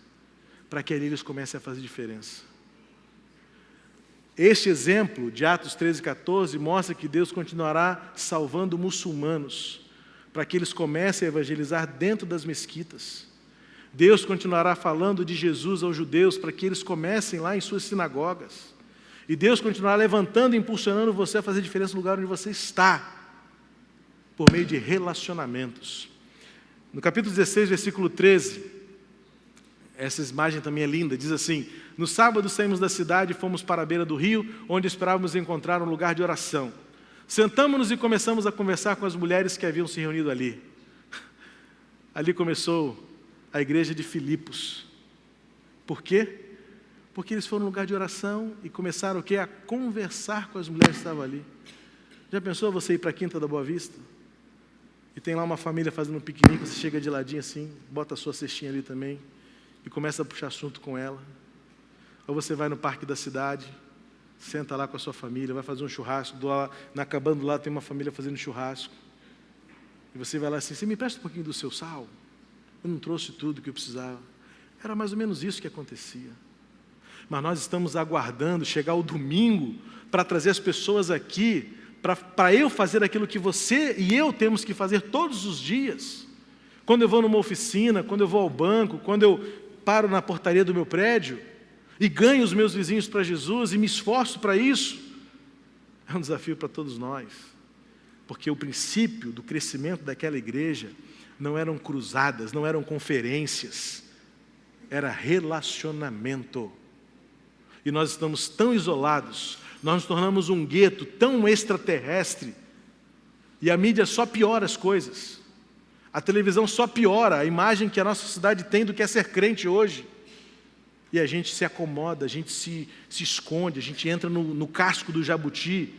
para que ali eles comecem a fazer diferença. Este exemplo de Atos 13 e 14 mostra que Deus continuará salvando muçulmanos, para que eles comecem a evangelizar dentro das mesquitas. Deus continuará falando de Jesus aos judeus, para que eles comecem lá em suas sinagogas. E Deus continuará levantando e impulsionando você a fazer diferença no lugar onde você está, por meio de relacionamentos. No capítulo 16, versículo 13, essa imagem também é linda, diz assim: no sábado saímos da cidade e fomos para a beira do rio, onde esperávamos encontrar um lugar de oração. Sentamos-nos e começamos a conversar com as mulheres que haviam se reunido ali. Ali começou a igreja de Filipos. Por quê? Porque eles foram no lugar de oração e começaram o quê? A conversar com as mulheres que estavam ali. Já pensou você ir para a Quinta da Boa Vista? E tem lá uma família fazendo um piquenique, você chega de ladinho assim, bota a sua cestinha ali também e começa a puxar assunto com ela. Ou você vai no parque da cidade, senta lá com a sua família, vai fazer um churrasco, acabando lá tem uma família fazendo churrasco. E você vai lá assim: você me presta um pouquinho do seu sal? Eu não trouxe tudo que eu precisava. Era mais ou menos isso que acontecia. Mas nós estamos aguardando chegar o domingo para trazer as pessoas aqui, para eu fazer aquilo que você e eu temos que fazer todos os dias. Quando eu vou numa oficina, quando eu vou ao banco, quando eu paro na portaria do meu prédio e ganho os meus vizinhos para Jesus e me esforço para isso, é um desafio para todos nós. Porque o princípio do crescimento daquela igreja não eram cruzadas, não eram conferências, era relacionamento. E nós estamos tão isolados, nós nos tornamos um gueto tão extraterrestre, e a mídia só piora as coisas. A televisão só piora a imagem que a nossa sociedade tem do que é ser crente hoje. e a gente se acomoda, a gente se esconde, a gente entra no casco do jabuti.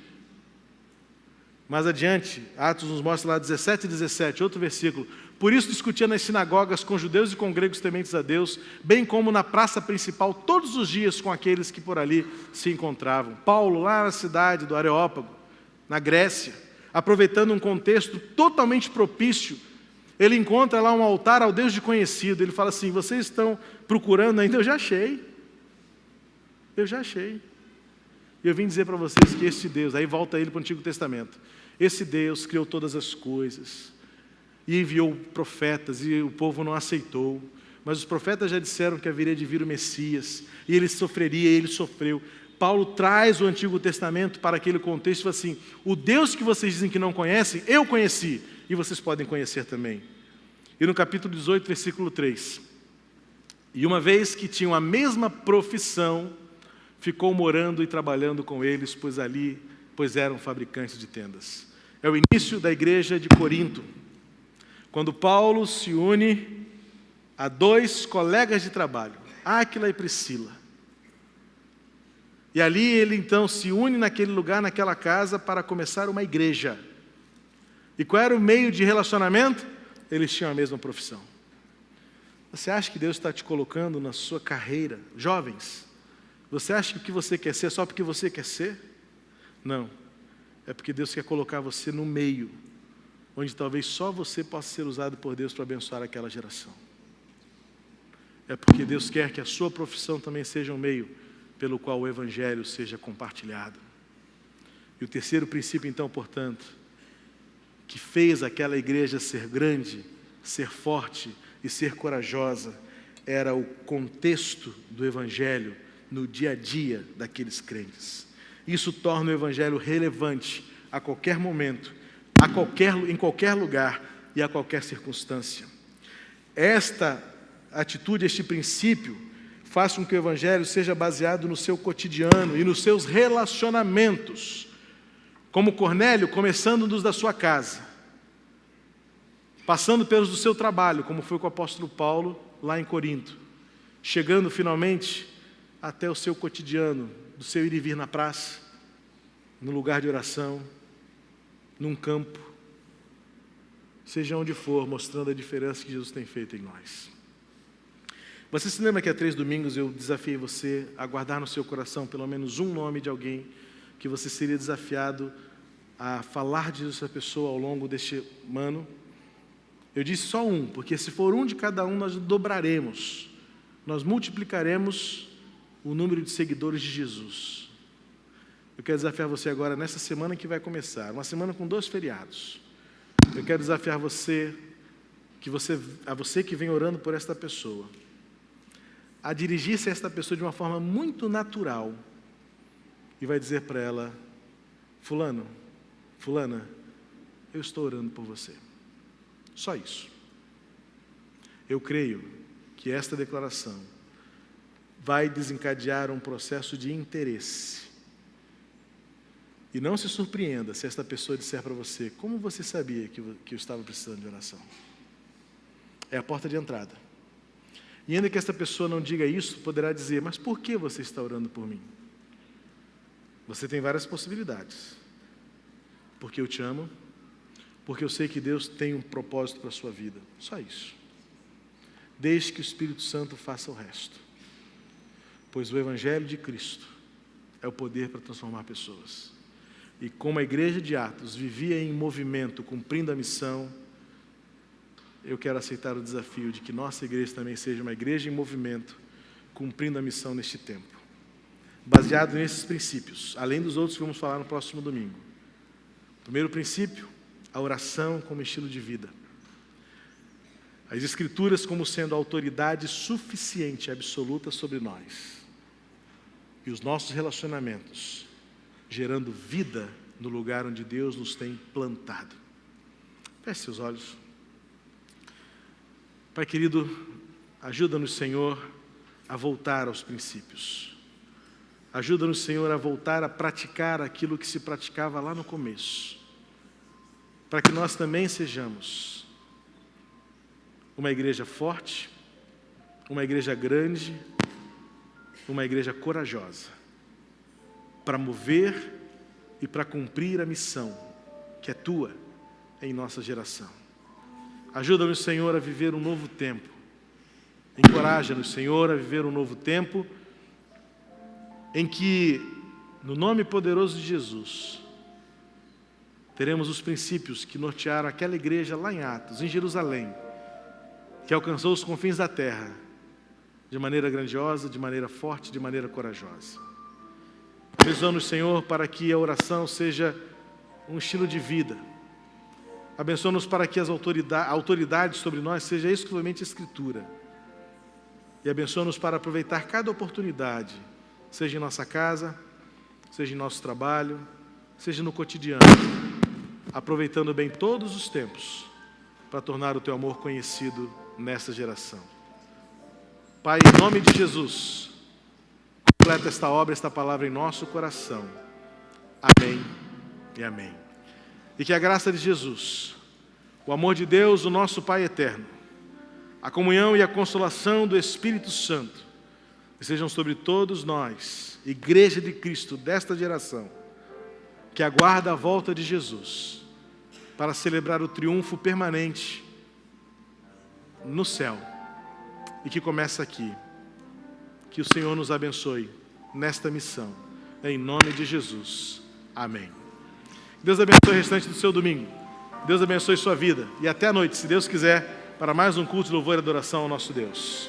Mais adiante, Atos nos mostra lá 17 e 17, outro versículo. Por isso discutia nas sinagogas com judeus e com gregos tementes a Deus, bem como na praça principal todos os dias com aqueles que por ali se encontravam. Paulo, lá na cidade do Areópago, na Grécia, aproveitando um contexto totalmente propício, ele encontra lá um altar ao Deus desconhecido. Ele fala assim: vocês estão procurando ainda? Eu já achei. Eu já achei. E eu vim dizer para vocês que esse Deus, aí volta ele para o Antigo Testamento, esse Deus criou todas as coisas e enviou profetas, e o povo não aceitou. Mas os profetas já disseram que haveria de vir o Messias, e ele sofreria, e ele sofreu. Paulo traz o Antigo Testamento para aquele contexto e fala assim: o Deus que vocês dizem que não conhecem, eu conheci, e vocês podem conhecer também. E no capítulo 18, versículo 3, e uma vez que tinham a mesma profissão, ficou morando e trabalhando com eles, pois eram fabricantes de tendas. É o início da igreja de Corinto, quando Paulo se une a dois colegas de trabalho, Áquila e Priscila. E ali ele então se une naquele lugar, naquela casa, para começar uma igreja. E qual era o meio de relacionamento? Eles tinham a mesma profissão. Você acha que Deus está te colocando na sua carreira? Jovens, você acha que o que você quer ser é só porque você quer ser? Não. É porque Deus quer colocar você no meio, onde talvez só você possa ser usado por Deus para abençoar aquela geração. É porque Deus quer que a sua profissão também seja um meio pelo qual o Evangelho seja compartilhado. E o terceiro princípio, então, portanto, que fez aquela igreja ser grande, ser forte e ser corajosa, era o contexto do Evangelho no dia a dia daqueles crentes. Isso torna o Evangelho relevante a qualquer momento, em qualquer lugar e a qualquer circunstância. Esta atitude, este princípio, faz com que o Evangelho seja baseado no seu cotidiano e nos seus relacionamentos. Como Cornélio, começando dos da sua casa, passando pelos do seu trabalho, como foi com o apóstolo Paulo lá em Corinto, chegando finalmente até o seu cotidiano, do seu ir e vir na praça, no lugar de oração, num campo, seja onde for, mostrando a diferença que Jesus tem feito em nós. Você se lembra que há 3 domingos eu desafiei você a guardar no seu coração pelo menos um nome de alguém que você seria desafiado a falar de essa pessoa ao longo deste ano? Eu disse só um, porque se for um de cada um, nós dobraremos, nós multiplicaremos o número de seguidores de Jesus. Eu quero desafiar você agora, nessa semana que vai começar, uma semana com 2 feriados. Eu quero desafiar você, a você que vem orando por esta pessoa, a dirigir-se a esta pessoa de uma forma muito natural e vai dizer para ela: fulano, fulana, eu estou orando por você. Só isso. Eu creio que esta declaração vai desencadear um processo de interesse. E não se surpreenda se esta pessoa disser para você: como você sabia que eu estava precisando de oração? É a porta de entrada. E ainda que esta pessoa não diga isso, poderá dizer: mas por que você está orando por mim? Você tem várias possibilidades. Porque eu te amo, porque eu sei que Deus tem um propósito para a sua vida. Só isso. Deixe que o Espírito Santo faça o resto. Pois o Evangelho de Cristo é o poder para transformar pessoas. E como a igreja de Atos vivia em movimento, cumprindo a missão, eu quero aceitar o desafio de que nossa igreja também seja uma igreja em movimento, cumprindo a missão neste tempo. Baseado nesses princípios, além dos outros que vamos falar no próximo domingo. Primeiro princípio, a oração como estilo de vida. As Escrituras como sendo a autoridade suficiente e absoluta sobre nós. E os nossos relacionamentos gerando vida no lugar onde Deus nos tem plantado. Feche seus olhos. Pai querido, ajuda-nos, Senhor, a voltar aos princípios. Ajuda-nos, Senhor, a voltar a praticar aquilo que se praticava lá no começo. Para que nós também sejamos uma igreja forte, uma igreja grande, uma igreja corajosa para mover e para cumprir a missão que é tua em nossa geração. Ajuda-nos, Senhor, a viver um novo tempo. Encoraja-nos, Senhor, a viver um novo tempo em que, no nome poderoso de Jesus, teremos os princípios que nortearam aquela igreja lá em Atos, em Jerusalém, que alcançou os confins da terra, de maneira grandiosa, de maneira forte, de maneira corajosa. Abençoa-nos, Senhor, para que a oração seja um estilo de vida. Abençoa-nos para que a autoridade sobre nós seja exclusivamente a Escritura. E abençoa-nos para aproveitar cada oportunidade, seja em nossa casa, seja em nosso trabalho, seja no cotidiano, aproveitando bem todos os tempos para tornar o Teu amor conhecido nesta geração. Pai, em nome de Jesus, completa esta obra, esta palavra em nosso coração. Amém e amém. E que a graça de Jesus, o amor de Deus, o nosso Pai eterno, a comunhão e a consolação do Espírito Santo estejam sobre todos nós, Igreja de Cristo desta geração, que aguarda a volta de Jesus para celebrar o triunfo permanente no céu e que começa aqui. Que o Senhor nos abençoe nesta missão, em nome de Jesus. Amém. Deus abençoe o restante do seu domingo. Deus abençoe sua vida. E até a noite, se Deus quiser, para mais um culto de louvor e adoração ao nosso Deus.